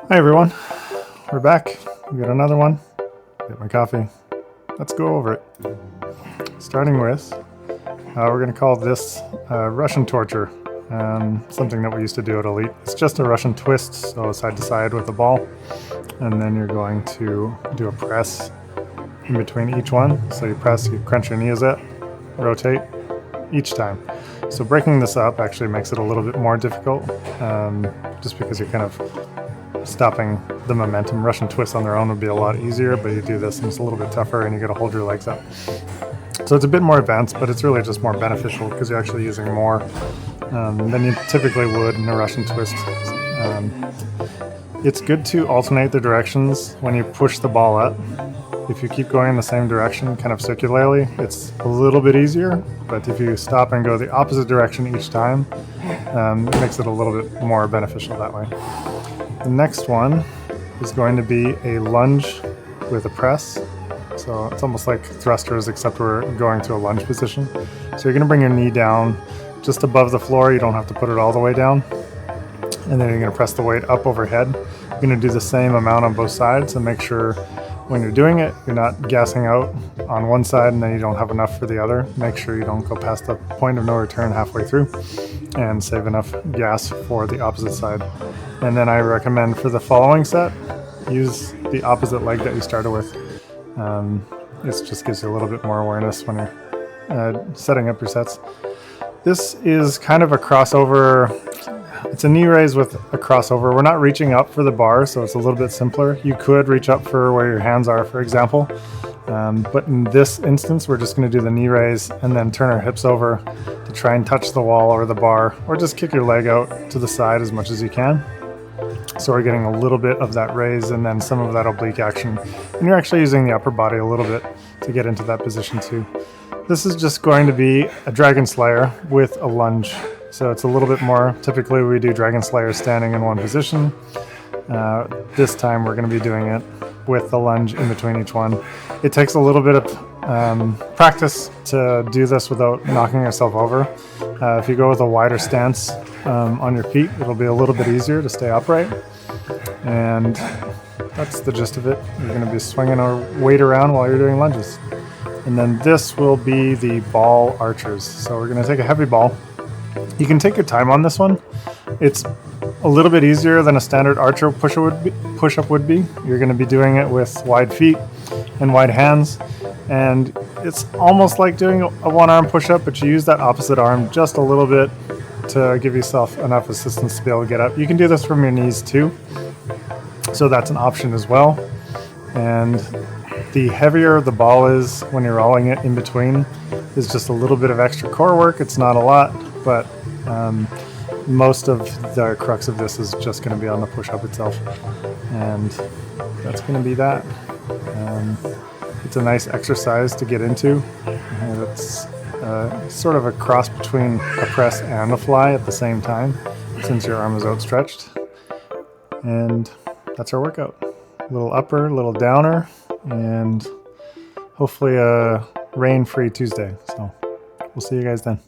Hi everyone, we're back. We got another one. Get my coffee. Let's go over it. Starting with, we're going to call this Russian torture. Something that we used to do at Elite. It's just a Russian twist, so side to side with the ball, and then you're going to do a press in between each one. So you press, you crunch your knees up, rotate each time. So breaking this up actually makes it a little bit more difficult, just because you're kind of stopping the momentum. Russian twists on their own would be a lot easier, but you do this and it's a little bit tougher and you got to hold your legs up. So it's a bit more advanced, but it's really just more beneficial because you're actually using more than you typically would in a Russian twist. It's good to alternate the directions when you push the ball up. If you keep going in the same direction, kind of circularly, it's a little bit easier, but if you stop and go the opposite direction each time, it makes it a little bit more beneficial that way. The next one is going to be a lunge with a press. So it's almost like thrusters, except we're going to a lunge position. So you're going to bring your knee down just above the floor. You don't have to put it all the way down. And then you're going to press the weight up overhead. You're going to do the same amount on both sides, and make sure when you're doing it, you're not gassing out on one side and then you don't have enough for the other. Make sure you don't go past the point of no return halfway through, and save enough gas for the opposite side. And then I recommend for the following set, use the opposite leg that you started with. It just gives you a little bit more awareness when you're setting up your sets. This is kind of a crossover. It's a knee raise with a crossover. We're not reaching up for the bar, so it's a little bit simpler. You could reach up for where your hands are, for example. But in this instance, we're just going to do the knee raise and then turn our hips over to try and touch the wall or the bar, or just kick your leg out to the side as much as you can. So we're getting a little bit of that raise and then some of that oblique action. And you're actually using the upper body a little bit to get into that position too. This is just going to be a Dragon Slayer with a lunge. So it's a little bit more, typically we do Dragon Slayer standing in one position. This time we're going to be doing it with the lunge in between each one. It takes a little bit of practice to do this without knocking yourself over. If you go with a wider stance on your feet, it'll be a little bit easier to stay upright. And that's the gist of it. You're going to be swinging our weight around while you're doing lunges. And then this will be the ball archers. So we're going to take a heavy ball. You can take your time on this one. It's a little bit easier than a standard archer push-up would be. You're going to be doing it with wide feet and wide hands. And it's almost like doing a one-arm push-up, but you use that opposite arm just a little bit to give yourself enough assistance to be able to get up. You can do this from your knees too, so that's an option as well. And the heavier the ball is when you're rolling it in between is just a little bit of extra core work. It's not a lot, but most of the crux of this is just going to be on the push-up itself. And that's going to be that. It's a nice exercise to get into. And it's sort of a cross between a press and a fly at the same time, since your arm is outstretched. And that's our workout. A little upper, a little downer, and hopefully a rain-free Tuesday. So we'll see you guys then.